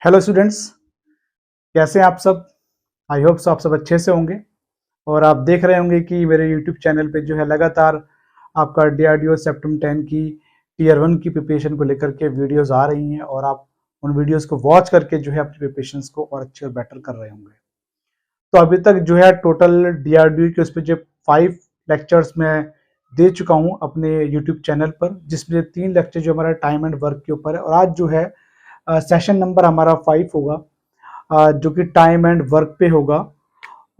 Hello students, कैसे हैं आप सब। आई होप सो आप सब अच्छे से होंगे। और आप देख रहे होंगे कि मेरे यूट्यूब चैनल पे जो है लगातार आपका DRDO सेप्टम 10 की टीयर 1 की प्रिपरेशन को लेकर के वीडियोस आ रही हैं और आप उन वीडियोस को वॉच करके जो है अपनी प्रिपरेशंस को और अच्छे और बेटर कर रहे होंगे। तो अभी तक जो है टोटल DRDO के उस पर जो 5 लेक्चर्स मैं दे चुका हूँ अपने यूट्यूब चैनल पर, जिसमें 3 लेक्चर जो हमारा टाइम एंड वर्क के ऊपर है और आज जो है सेशन नंबर हमारा 5 होगा, जो कि टाइम एंड वर्क पे होगा।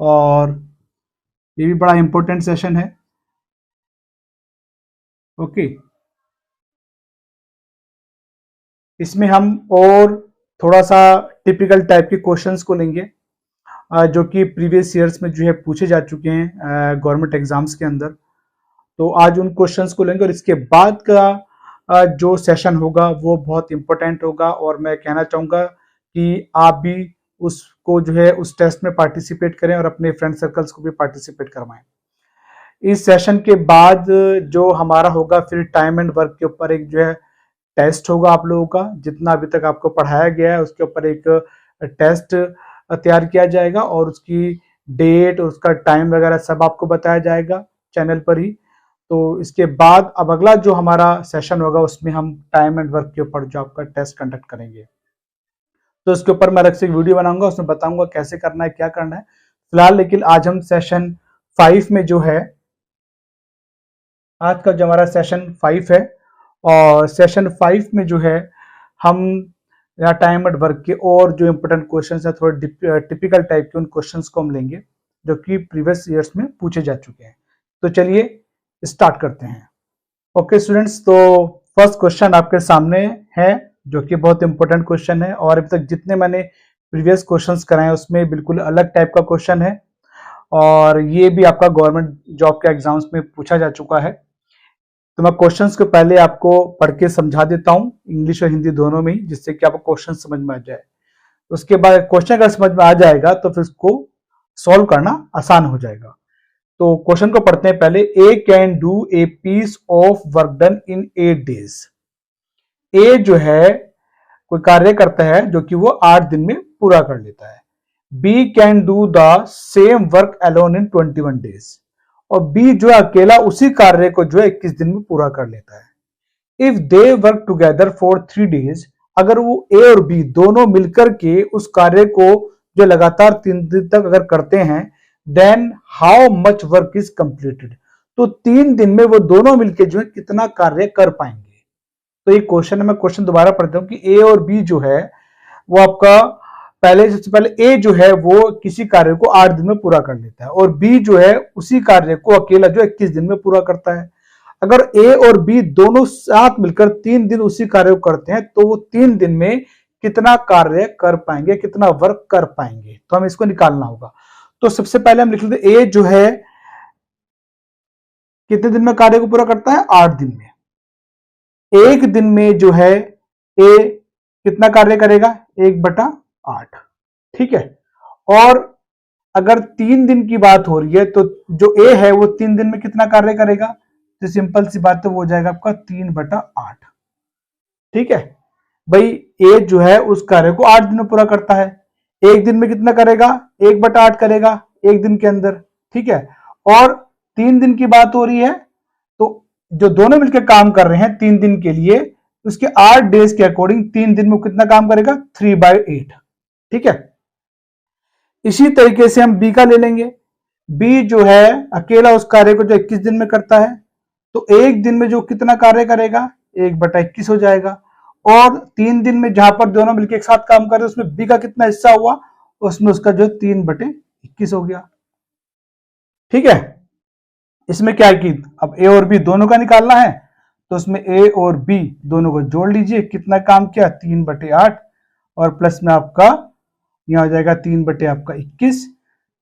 और ये भी बड़ा इंपॉर्टेंट सेशन है। ओके, इसमें हम और थोड़ा सा टिपिकल टाइप के क्वेश्चंस को लेंगे, जो कि प्रीवियस ईयर्स में जो है पूछे जा चुके हैं गवर्नमेंट एग्जाम्स के अंदर। तो आज उन क्वेश्चंस को लेंगे और इसके बाद का जो सेशन होगा वो बहुत इंपॉर्टेंट होगा और मैं कहना चाहूँगा कि आप भी उसको जो है उस टेस्ट में पार्टिसिपेट करें और अपने फ्रेंड सर्कल्स को भी पार्टिसिपेट करवाएं। इस सेशन के बाद जो हमारा होगा फिर टाइम एंड वर्क के ऊपर एक जो है टेस्ट होगा आप लोगों का। जितना अभी तक आपको पढ़ाया गया है उसके ऊपर एक टेस्ट तैयार किया जाएगा और उसकी डेट और उसका टाइम वगैरह सब आपको बताया जाएगा चैनल पर ही। तो इसके बाद अब अगला जो हमारा सेशन होगा उसमें हम टाइम एंड वर्क के ऊपर जो आपका टेस्ट कंडक्ट करेंगे। तो इसके ऊपर मैं अलग से एक वीडियो बनाऊंगा, उसमें बताऊंगा कैसे करना है, क्या करना है फिलहाल। लेकिन आज हम सेशन 5 में जो है, आज का जो हमारा सेशन 5 है और सेशन 5 में जो है हम यहाँ टाइम एंड वर्क के और जो इम्पोर्टेंट क्वेश्चन है थोड़े टिपिकल टाइप के उन क्वेश्चंस को हम लेंगे जो कि प्रीवियस ईयर्स में पूछे जा चुके हैं। तो चलिए स्टार्ट करते हैं। ओके स्टूडेंट्स, तो फर्स्ट क्वेश्चन आपके सामने है जो कि बहुत इंपॉर्टेंट क्वेश्चन है और अभी तक जितने मैंने प्रीवियस क्वेश्चंस कराए उसमें बिल्कुल अलग टाइप का क्वेश्चन है और ये भी आपका गवर्नमेंट जॉब के एग्जाम्स में पूछा जा चुका है। तो मैं क्वेश्चंस को पहले आपको पढ़ के समझा देता हूँ इंग्लिश और हिंदी दोनों में ही, जिससे कि आपको क्वेश्चन समझ में आ जाए। उसके बाद क्वेश्चन अगर समझ में आ जाएगा तो फिर उसको सॉल्व करना आसान हो जाएगा। तो क्वेश्चन को पढ़ते हैं पहले। A can do a piece of work done in 8 days। A जो है कोई कार्य करता है जो कि वो 8 दिन में पूरा कर लेता है। B can do the same work alone in 21 days। और बी जो है अकेला उसी कार्य को जो है 21 दिन में पूरा कर लेता है। If they work together for 3 days, अगर वो ए और बी दोनों मिलकर के उस कार्य को जो लगातार 3 दिन तक अगर करते हैं, then how much work is completed. तो 3 दिन में वो दोनों मिलकर जो है कितना कार्य कर पाएंगे। तो ये क्वेश्चन है, मैं क्वेश्चन दोबारा पढ़ता हूं कि ए और बी जो है वो आपका सबसे पहले ए जो है वो किसी कार्य को 8 दिन में पूरा कर लेता है और बी जो है उसी कार्य को अकेला जो 21 दिन में पूरा करता है। अगर ए और बी दोनों साथ मिलकर 3 दिन उसी कार्य को करते हैं तो वो 3 दिन में कितना कार्य कर पाएंगे, कितना वर्क कर पाएंगे, तो हमें इसको निकालना होगा। तो सबसे पहले हम लिख लेते ए जो है कितने दिन में कार्य को पूरा करता है, 8 दिन में। एक दिन में जो है ए कितना कार्य करेगा, 1/8, ठीक है। और अगर 3 दिन की बात हो रही है तो जो ए है वो 3 दिन में कितना कार्य करेगा, तो सिंपल सी बात है वो हो जाएगा आपका 3/8, ठीक है भाई। ए जो है उस कार्य को 8 दिन में पूरा करता है, एक दिन में कितना करेगा, 1/8 करेगा एक दिन के अंदर, ठीक है। और 3 दिन की बात हो रही है तो जो दोनों मिलकर काम कर रहे हैं 3 दिन के लिए, उसके 8 डेज के अकॉर्डिंग 3 दिन में कितना काम करेगा, 3/8, ठीक है। इसी तरीके से हम बी का ले लेंगे। बी जो है अकेला उस कार्य को जो 21 दिन में करता है, तो एक दिन में जो कितना कार्य करेगा, 1/21 हो जाएगा। और 3 दिन में जहां पर दोनों मिलकर एक साथ काम कर रहे हैं उसमें बी का कितना हिस्सा हुआ, उसमें उसका जो 3/21 हो गया, ठीक है। इसमें क्या है कि अब ए और बी दोनों का निकालना है तो उसमें ए और बी दोनों को जोड़ लीजिए, कितना काम किया, 3/8 और प्लस में आपका यहां हो जाएगा 3/21।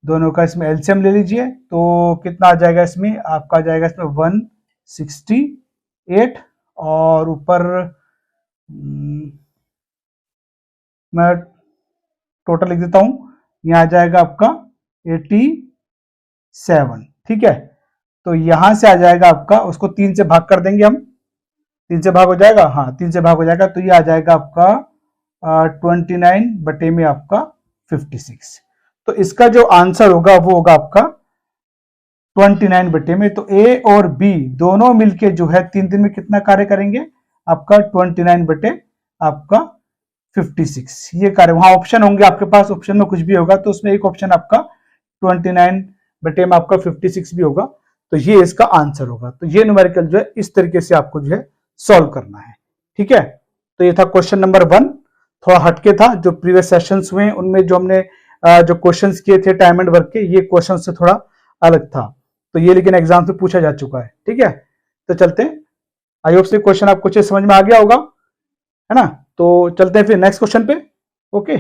दोनों का इसमें एलसीएम ले लीजिए तो कितना आ जाएगा, इसमें आपका आ जाएगा इसमें 168 और ऊपर मैं टोटल लिख देता हूं, यहां आ जाएगा आपका 87, ठीक है। तो यहां से आ जाएगा आपका, उसको 3 से भाग कर देंगे हम, 3 से भाग हो जाएगा, हाँ 3 से भाग हो जाएगा तो ये आ जाएगा आपका 29 बटे में आपका 56। तो इसका जो आंसर होगा वो होगा आपका 29 बटे में। तो ए और बी दोनों मिलके जो है 3 दिन में कितना कार्य करेंगे, आपका 29 बटे आपका 56 ये कार्य। वहां ऑप्शन होंगे आपके पास, ऑप्शन में कुछ भी होगा तो उसमें एक ऑप्शन आपका 29 बटे में आपका 56 भी होगा, तो ये इसका आंसर होगा। तो ये न्यूमेरिकल जो है इस तरीके से आपको जो है सॉल्व करना है, ठीक है। तो ये था क्वेश्चन नंबर 1, थोड़ा हटके था। जो प्रीवियस सेशंस हुए उनमें जो हमने जो क्वेश्चंस किए थे टाइम एंड वर्क के, ये क्वेश्चन से थोड़ा अलग था, तो ये लेकिन एग्जाम से पूछा जा चुका है, ठीक है। तो चलते हैं, आई होप से क्वेश्चन आपको अच्छे समझ में आ गया होगा, है ना। तो चलते हैं फिर नेक्स्ट क्वेश्चन पे। ओके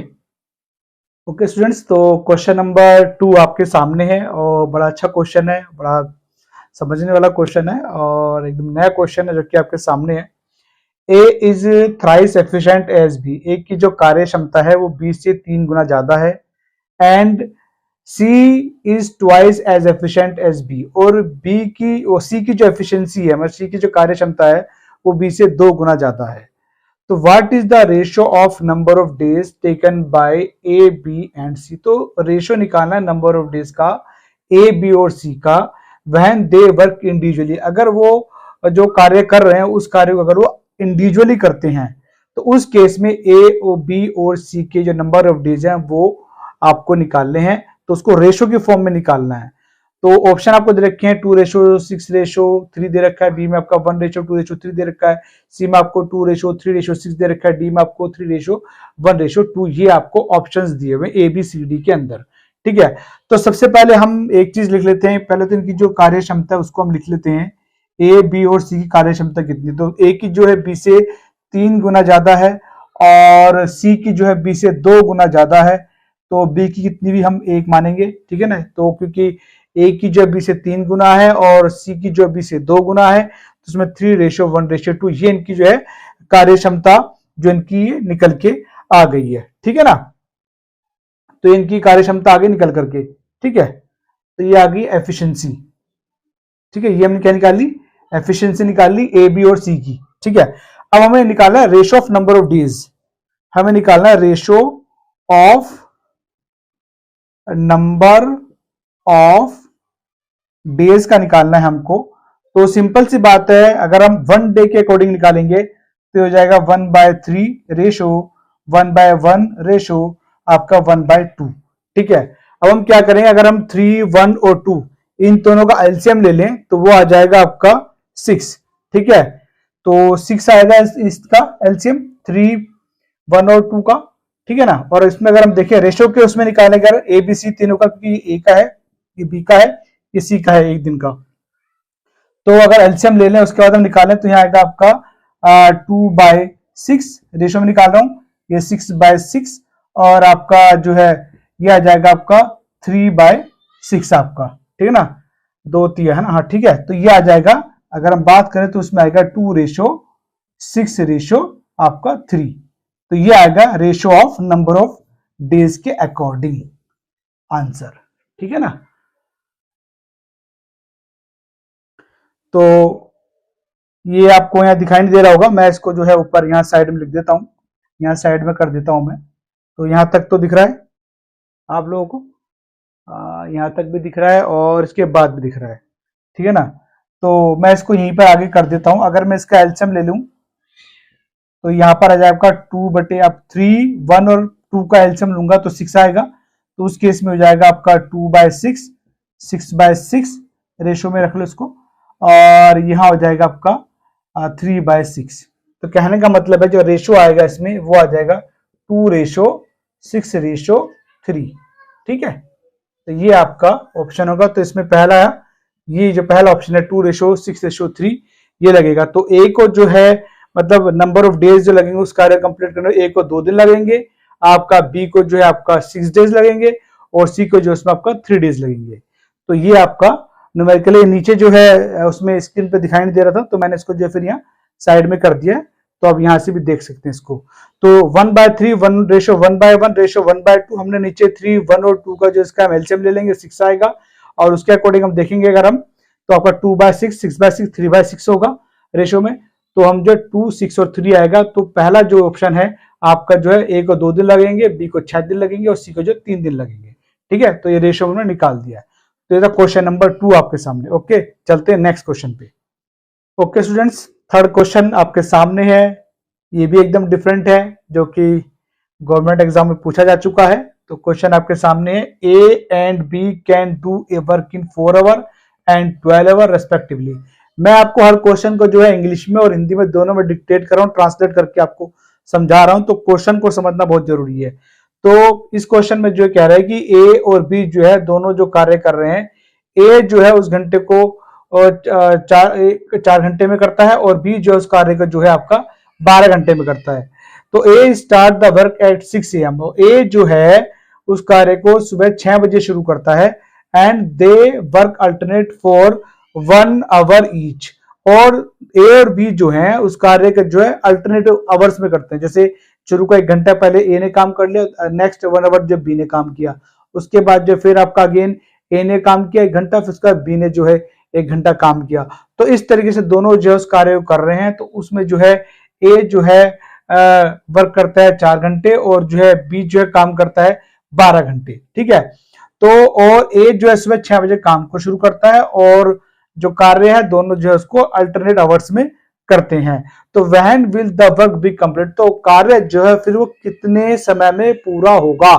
स्टूडेंट्स, तो क्वेश्चन नंबर 2 आपके सामने है और बड़ा अच्छा क्वेश्चन है, बड़ा समझने वाला क्वेश्चन है और एकदम नया क्वेश्चन है जो कि आपके सामने है। A is thrice efficient as B, A की जो कार्य क्षमता है वो बी से 3 गुना ज्यादा है। And C is twice as efficient as B, और बी की और सी की जो एफिशिएंसी है, मतलब सी की जो कार्य क्षमता है वो बी से 2 गुना ज्यादा है। तो what is the ratio of number of days taken by A B and C. तो रेशियो निकालना है नंबर ऑफ डेज का ए बी और सी का, व्हेन दे वर्क इंडिविजुअली, अगर वो जो कार्य कर रहे हैं उस कार्य को अगर वो इंडिविजुअली करते हैं तो उस केस में ए और बी और सी के जो नंबर ऑफ डेज हैं वो आपको निकालने हैं, तो उसको रेशो की फॉर्म में निकालना है। तो ऑप्शन आपको दे रखे हैं 2:6:3 दे रखा है, बी में आपका 1:2:3 दे रखा है, सी में आपको 2:3:6 दे रखा है, डी में आपको 3:1:2 ये आपको ऑप्शंस दिए हुए ए बी सी डी के अंदर, ठीक है। तो सबसे पहले हम एक चीज लिख लेते हैं, पहले तो इनकी जो कार्य क्षमता है उसको हम लिख लेते हैं, ए बी और सी की कार्य क्षमता कितनी। तो ए की जो है बी से 3 गुना ज्यादा है और सी की जो है बी से 2 गुना ज्यादा है, तो बी की कितनी भी हम 1 मानेंगे, ठीक है ना। तो क्योंकि ए की जो बी से 3 गुना है और सी की जो बी से 2 गुना है, तो उसमें 3:1:2 ये इनकी जो है कार्य क्षमता जो इनकी निकल के आ गई है, ठीक है ना। तो इनकी कार्य क्षमता आ गई निकल करके, ठीक है। तो ये आ गई एफिशिएंसी, ठीक है। ये हमने क्या निकाल ली, एफिशिएंसी निकाल ली ए बी और सी की, ठीक है। अब हमें निकालना है ratio of number of days, हमें निकालना है ratio of number of days का निकालना है हमको। तो सिंपल सी बात है, अगर हम 1 डे के अकॉर्डिंग निकालेंगे तो हो जाएगा 1/3 रेशो 1/1 रेशो आपका 1/2, ठीक है। अब हम क्या करेंगे, अगर हम 3, 1 और 2 इन दोनों का एलसीएम ले लें तो वो आ जाएगा आपका 6, ठीक है। तो 6 आएगा इसका एलसीएम 3, 1 और 2 का, ठीक है ना। और इसमें अगर हम देखें रेशो के उसमें निकालेंगे अगर ए बी सी तीनों का, क्योंकि ए का है, ये बी का है, ये सी का है एक दिन का, तो अगर एलसीएम ले लें उसके बाद हम निकालें तो यहाँ आएगा आपका 2/6 रेशो में निकाल रहा हूं, ये 6/6 और आपका जो है ये आ जाएगा आपका 3/6 आपका, ठीक है ना, 2 3 है ना, हाँ ठीक है। तो ये आ जाएगा, अगर हम बात करें तो उसमें आएगा 2:6 आपका 3, तो ये आएगा ratio of number of days के अकॉर्डिंग आंसर, ठीक है ना। तो ये आपको यहाँ दिखाई नहीं दे रहा होगा, मैं इसको जो है ऊपर यहाँ साइड में लिख देता हूँ, यहाँ साइड में कर देता हूं मैं। तो यहाँ तक तो दिख रहा है आप लोगों को, यहाँ तक भी दिख रहा है और इसके बाद भी दिख रहा है, ठीक है ना। तो मैं इसको यहीं पर आगे कर देता हूं। अगर मैं इसका एलसीएम ले लूं तो यहाँ पर आ जाए आपका 2/3, 1 और 2 का एलसीएम लूंगा तो 6 आएगा, तो उस केस में हो जाएगा आपका 2/6, 6/6 रेशो में रख लो इसको, और यहाँ हो जाएगा आपका 3/6। तो कहने का मतलब है जो रेशो आएगा इसमें वो आ जाएगा 2:6:3, ठीक है। तो ये आपका ऑप्शन होगा। तो इसमें पहला ये जो पहला ऑप्शन है 2:6:3 ये लगेगा। तो ए को जो है मतलब नंबर ऑफ डेज जो लगेंगे उस कार्य कंप्लीट करने में ए को 2 दिन लगेंगे, आपका बी को जो है आपका 6 डेज लगेंगे और सी को जो उसमें आपका 3 डेज लगेंगे। तो ये आपका न्यूमेरिकली नीचे जो है उसमें स्क्रीन पे दिखाई नहीं दे रहा था, तो मैंने इसको जो फिर यहाँ साइड में कर दिया है, तो आप यहाँ से भी देख सकते हैं इसको। तो 1/3, 1 रेशो 1/1 रेशो 1/2, हमने नीचे 3, 1 और 2 का जो इसका हम एलसीएम ले लेंगे 6 आएगा, और उसके अकॉर्डिंग हम देखेंगे अगर हम तो आपका 2/6, 6/6, 3/6 होगा रेशो में। तो हम जो 2, 6 और 3 आएगा, तो पहला जो ऑप्शन है आपका जो है ए को 2 दिन लगेंगे, बी को 6 दिन लगेंगे और सी को जो 3 दिन लगेंगे। ठीक है, तो ये रेशियो उन्होंने निकाल दिया है। तो ये था क्वेश्चन नंबर 2 आपके सामने। ओके, चलते हैं नेक्स्ट क्वेश्चन पे। ओके स्टूडेंट्स, थर्ड क्वेश्चन आपके सामने है। ये भी एकदम डिफरेंट है, जो कि गवर्नमेंट एग्जाम में पूछा जा चुका है। तो क्वेश्चन आपके सामने है, A and B can do a work in 4 hour and 12 hour respectively. मैं आपको हर क्वेश्चन को जो है इंग्लिश में और हिंदी में दोनों में डिक्टेट कर रहा हूँ, ट्रांसलेट करके आपको समझा रहा हूं, तो क्वेश्चन को समझना बहुत जरूरी है। तो इस क्वेश्चन में जो कह रहा है कि ए और बी जो है दोनों जो कार्य कर रहे हैं, ए जो है उस घंटे को 4 घंटे में करता है और बी जो है उस कार्य को जो है आपका 12 घंटे में करता है। तो A start the work at 6 AM। A जो है उस कार्य को सुबह 6 बजे शुरू करता है and they work alternate for 1 hour each. और ए और बी जो है उस कार्य का जो है अल्टरनेटिव आवर्स में करते हैं। जैसे शुरू का 1 घंटा पहले ए ने काम कर लिया, नेक्स्ट 1 आवर जब बी ने काम किया, उसके बाद जो फिर आपका अगेन ए ने काम किया 1 घंटा, फिर उसका बी ने जो है 1 घंटा काम किया। तो इस तरीके से दोनों जो है उस कार्य को कर रहे हैं। तो उसमें जो है ए जो है वर्क करता है 4 घंटे और जो है बी जो है काम करता है 12 घंटे। ठीक है, तो और ए जो है सुबह 6 बजे काम को शुरू करता है और जो कार्य है दोनों जो है उसको अल्टरनेट आवर्स में करते हैं। तो when will the work be complete, तो कार्य जो है फिर वो कितने समय में पूरा होगा,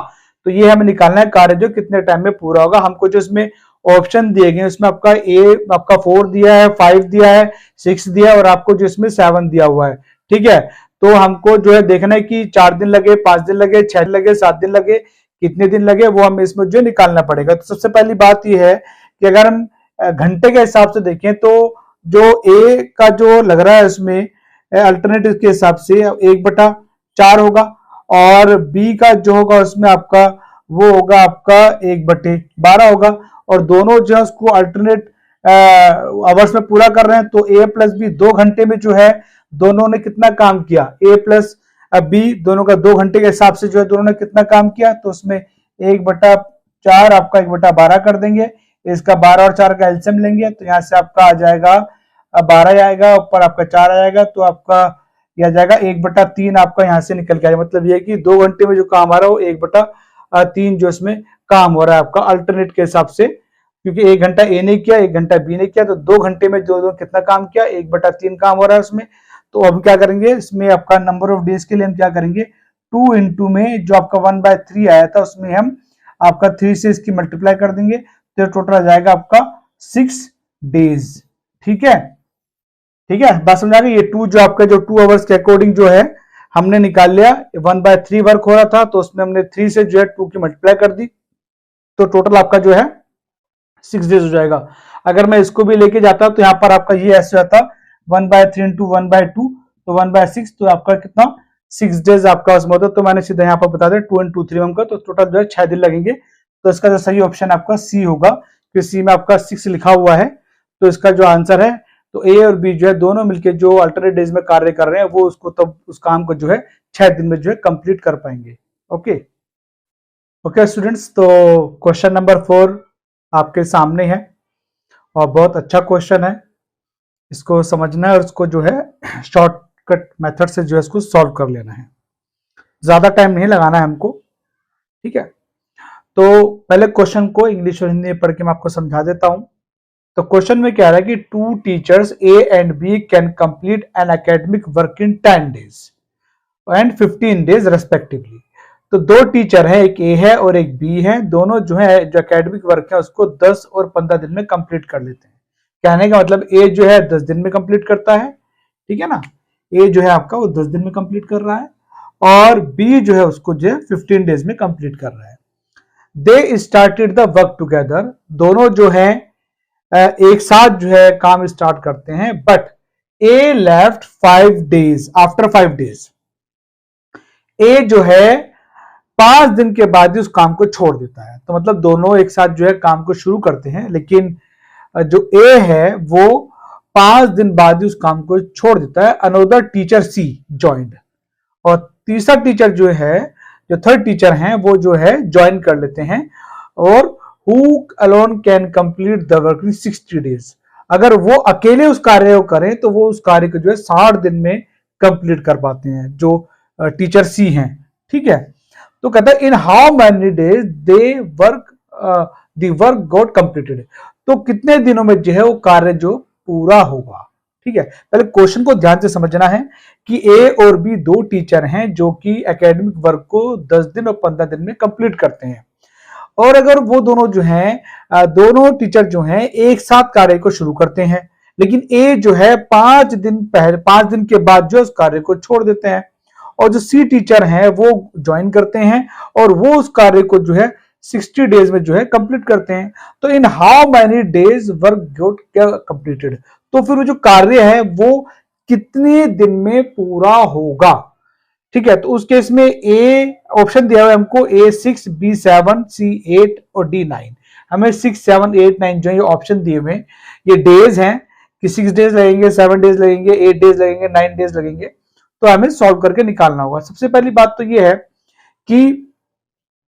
तो ये हमें निकालना है कार्य जो कितने टाइम में पूरा होगा। हमको जो इसमें ऑप्शन दिए गए उसमें आपका ए आपका 4 दिया है, 5 दिया है, 6 दिया है और आपको जो इसमें 7 दिया हुआ है। ठीक है, तो हमको जो है देखना है कि 4 दिन लगे, 5 दिन लगे, 6 दिन लगे, 7 दिन लगे, कितने दिन लगे, वो हमें इसमें जो निकालना पड़ेगा। तो सबसे पहली बात यह है कि अगर हम घंटे के हिसाब से देखें तो जो ए का जो लग रहा है उसमें अल्टरनेटिव के हिसाब से 1/4 होगा और बी का जो होगा उसमें आपका वो होगा आपका 1/12 होगा। और दोनों जो है उसको अल्टरनेट आवर्स में पूरा कर रहे हैं। तो ए प्लस बी 2 घंटे में जो है दोनों ने कितना काम किया, ए प्लस बी दोनों का 2 घंटे के हिसाब से जो है दोनों ने कितना काम किया, तो उसमें 1/4 आपका 1/12 कर देंगे। इसका 12 और 4 का एलसीएम लेंगे तो यहाँ से आपका आ जाएगा 12 आएगा, ऊपर आपका 4 आएगा, तो आपका यह आ जाएगा 1/3 आपका यहाँ से निकल के आएगा। मतलब ये कि 2 घंटे में जो काम आ रहा है वो 1/3 जो इसमें काम हो रहा है आपका अल्टरनेट के हिसाब से, क्योंकि 1 घंटा ए ने किया 1 घंटा बी ने किया, तो 2 घंटे में जो कितना काम किया 1/3 काम हो रहा है उसमें। तो अब क्या करेंगे इसमें आपका नंबर ऑफ डेज के लिए हम क्या करेंगे 2 इंटू में जो आपका 1/3 आया था उसमें हम आपका 3 से इसकी मल्टीप्लाई कर देंगे, तो टोटल आ जाएगा आपका 6 डेज। ठीक है, ठीक है, बात समझ आ गई। ये 2 जो आपका जो 2 आवर्स के अकॉर्डिंग जो है हमने निकाल लिया। 1/3 वर्क हो रहा था तो उसमें हमने 3 से जो है 2 की मल्टीप्लाई कर दी, तो टोटल आपका जो है 6 डेज हो जाएगा। अगर मैं इसको भी लेके जाता तो यहाँ पर आपका ये ऐसे आता 1/3 इंटू 1/2 तो 1/6, तो आपका कितना 6 डेज आपका उसमें होता। तो मैंने सीधा यहाँ पर बता दिया 2 इंटू 3 का, तो टोटल जो है 6 दिन लगेंगे। तो इसका जो सही ऑप्शन आपका सी होगा, क्योंकि सी में आपका 6 लिखा हुआ है। तो इसका जो आंसर है, तो ए और बी जो है दोनों मिलके जो अल्टरनेट डेज में कार्य कर रहे हैं वो उसको तब उस काम को जो है 6 दिन में जो है कंप्लीट कर पाएंगे। ओके ओके स्टूडेंट्स, तो क्वेश्चन नंबर 4 आपके सामने है और बहुत अच्छा क्वेश्चन है। इसको समझना है और इसको जो है शॉर्टकट मेथड से जो है इसको सॉल्व कर लेना है, ज्यादा टाइम नहीं लगाना है हमको। ठीक है, तो पहले क्वेश्चन को इंग्लिश और हिंदी में पढ़ के मैं आपको समझा देता हूं। तो क्वेश्चन में क्या है कि 2 teachers A and B can complete an academic work in 10 days and 15 days respectively. तो 2 टीचर है, एक ए है और एक बी है, दोनों जो है जो एकेडमिक वर्क है उसको 10 और 15 दिन में कंप्लीट कर लेते हैं। कहने का मतलब ए जो है 10 दिन में कंप्लीट करता है, ठीक है ना, ए जो है आपका वो 10 दिन में कंप्लीट कर रहा है और बी जो है उसको जो है 15 डेज में कंप्लीट कर रहा है। They started the work together, दोनों जो है एक साथ जो है काम स्टार्ट करते हैं, but A left 5 days after 5 days. A जो है 5 दिन के बाद ही उस काम को छोड़ देता है। तो मतलब दोनों एक साथ जो है काम को शुरू करते हैं, लेकिन जो ए है वो 5 दिन बाद ही उस काम को छोड़ देता है। अनदर टीचर सी ज्वाइंड, और तीसरा टीचर जो है जो थर्ड टीचर हैं वो जो है ज्वाइन कर लेते हैं। और who alone can complete the work in 60 days, अगर वो अकेले उस कार्य को करें तो वो उस कार्य को जो है 60 दिन में कंप्लीट कर पाते हैं। जो टीचर सी हैं, ठीक है। तो कहता है in how many days they work the work got completed, तो कितने दिनों में जो है वो कार्य जो पूरा होगा, ठीक है। पहले क्वेश्चन को ध्यान से समझना है कि ए और बी दो टीचर हैं जो कि एकेडमिक वर्क को 10 दिन और 15 दिन में कंप्लीट करते हैं, और अगर वो दोनों जो हैं दोनों टीचर जो हैं एक साथ कार्य को शुरू करते हैं, लेकिन ए जो है 5 दिन के बाद जो उस कार्य को छोड़ देते हैं, और जो सी टीचर हैं वो ज्वाइन करते हैं और वो उस कार्य को जो है 60 डेज में जो है कंप्लीट करते हैं। तो in how many days work got completed, तो फिर वो जो कार्य है वो कितने दिन में पूरा होगा, ठीक है। तो उस केस में ए ऑप्शन दिया हुआ है हमको, ए 6, बी 7, सी 8 और डी 9। हमें 6, 7, 8, 9 जो है ये ऑप्शन दिए हुए, ये डेज हैं कि 6 डेज लगेंगे, 7 डेज लगेंगे, 8 डेज लगेंगे, 9 डेज लगेंगे, तो हमें सॉल्व करके निकालना होगा। सबसे पहली बात तो ये है कि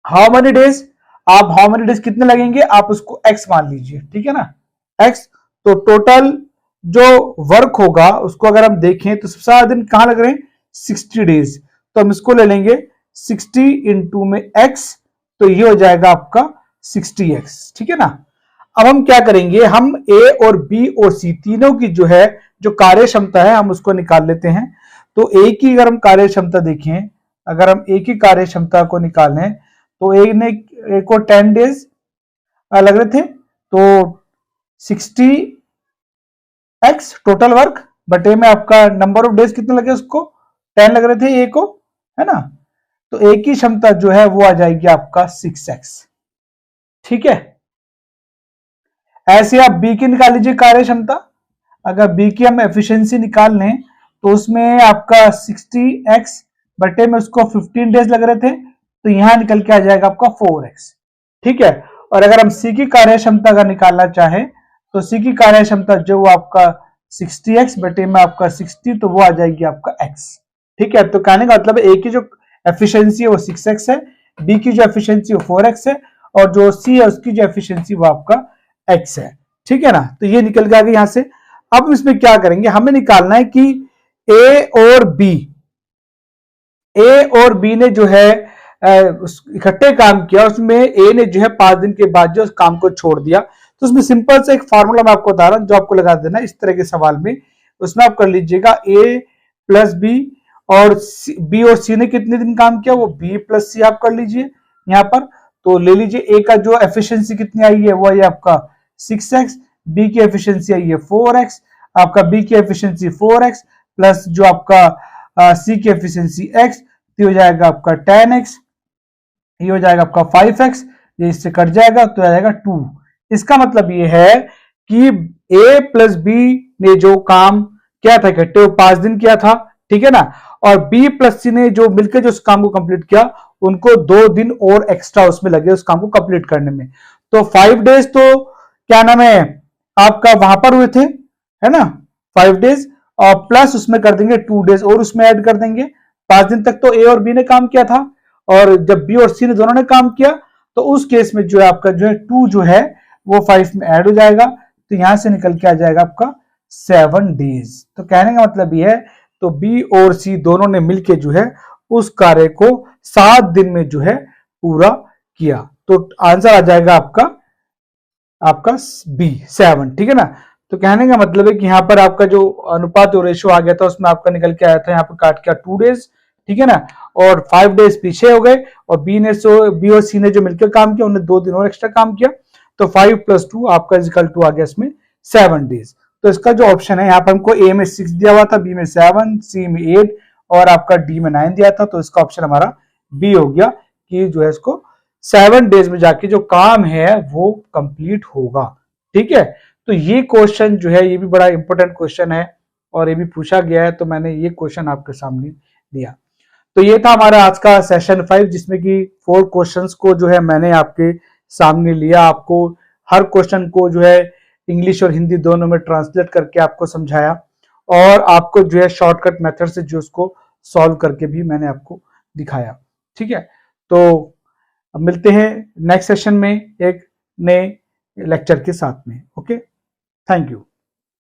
हाउ मेनी डेज, आप हाउ मेनी डेज कितने लगेंगे आप उसको x मान लीजिए, ठीक है ना, x। तो टोटल जो वर्क होगा उसको अगर हम देखें तो सबसे ज्यादा दिन कहां लग रहे हैं, 60 डेज, तो हम इसको ले लेंगे 60 इंटू में x, तो ये हो जाएगा आपका 60x, ठीक है ना। अब हम क्या करेंगे, हम a और b और c तीनों की जो है जो कार्य क्षमता है हम उसको निकाल लेते हैं। तो a की अगर हम कार्य क्षमता देखें, अगर हम a की कार्य क्षमता को निकालें तो a को 10 डेज लग रहे थे, तो 60x टोटल वर्क बटे में आपका नंबर ऑफ डेज कितने लगे, उसको 10 लग रहे थे ए को, है ना। तो ए की क्षमता जो है वो आ जाएगी आपका 6x, ठीक है। ऐसे आप बी की निकाल लीजिए कार्य क्षमता, अगर बी की हम एफिशिएंसी निकाल लें तो उसमें आपका 60x बटे में उसको 15 डेज लग रहे थे, तो यहां निकल के आ जाएगा आपका 4x, ठीक है। और अगर हम सी की कार्य क्षमता का निकालना चाहें तो सी की कार्य क्षमता जो वो आपका 60x बटे में आपका 60, तो वो आ जाएगी आपका x, ठीक है। तो कहने का मतलब ए की जो एफिशिएंसी है वो 6x है, बी की जो एफिशिएंसी वो 4x है, और जो सी है उसकी जो एफिशिएंसी वो आपका x है, ठीक है ना। तो ये निकल गया यहां से। अब इसमें क्या करेंगे, हमें निकालना है कि ए और बी ने जो है इकट्ठे काम किया, उसमें ए ने जो है 5 दिन के बाद जो उस काम को छोड़ दिया। तो उसमें सिंपल से एक फार्मूला मैं आपको बता रहा हूं जो आपको लगा देना इस तरह के सवाल में, उसमें आप कर लीजिएगा a प्लस बी, और बी और सी ने कितने दिन काम किया वो b प्लस सी आप कर लीजिए यहां पर। तो ले लीजिए ए का जो एफिशिएंसी कितनी आई है वो है आपका 6x, बी की एफिशिएंसी आई है 4x, आपका बी की एफिशिएंसी 4x प्लस जो आपका सी की एफिशिएंसी x, तो हो जाएगा आपका 10x, ये हो जाएगा आपका 5x, ये इससे कट जाएगा तो आ जाएगा 2। इसका मतलब ये है कि a प्लस बी ने जो काम किया था इकट्ठे वो 5 दिन किया था, ठीक है ना, और b प्लस सी ने जो मिलकर जो उस काम को कंप्लीट किया उनको 2 दिन और एक्स्ट्रा उसमें लगे उस काम को कंप्लीट करने में। तो 5 डेज तो क्या नाम है आपका वहां पर हुए थे, है ना, 5 डेज, और प्लस उसमें कर देंगे 2 डेज और उसमें ऐड कर देंगे। 5 दिन तक तो ए और बी ने काम किया था, और जब बी और सी ने दोनों ने काम किया तो उस केस में जो है आपका जो है 2 जो है वो 5 में ऐड हो जाएगा, तो यहां से निकल के आ जाएगा आपका 7 डेज। तो कहने का मतलब ये है, तो बी और सी दोनों ने मिलके जो है उस कार्य को 7 दिन में जो है पूरा किया, तो आंसर आ जाएगा आपका बी 7, ठीक है ना। तो कहने का मतलब है कि यहाँ पर आपका जो अनुपात और रेशो आ गया था उसमें आपका निकल के आया था यहाँ पर काट के 2 डेज, ठीक है ना, और 5 डेज पीछे हो गए, और बी और सी ने जो मिलकर काम किया उन्होंने 2 दिन और एक्स्ट्रा काम किया, तो 5 + 2 आपका इक्वल टू आ गया इसमें 7 डेज। तो इसका जो ऑप्शन है यहाँ पर हमको ए में 6 दिया हुआ था, बी में 7, सी में 8 और आपका डी में 9 दिया था, तो इसका ऑप्शन हमारा बी हो गया कि जो है इसको 7 डेज में जाके जो काम है वो कंप्लीट होगा, ठीक है। तो ये क्वेश्चन जो है ये भी बड़ा इंपॉर्टेंट क्वेश्चन है और ये भी पूछा गया है, तो मैंने ये क्वेश्चन आपके सामने दिया। तो ये था हमारा आज का सेशन 5 जिसमें कि 4 क्वेश्चंस को जो है मैंने आपके सामने लिया, आपको हर क्वेश्चन को जो है इंग्लिश और हिंदी दोनों में ट्रांसलेट करके आपको समझाया, और आपको जो है शॉर्टकट मेथड से जो उसको सॉल्व करके भी मैंने आपको दिखाया, ठीक है। तो अब मिलते हैं नेक्स्ट सेशन में एक नए लेक्चर के साथ में। Okay, thank you.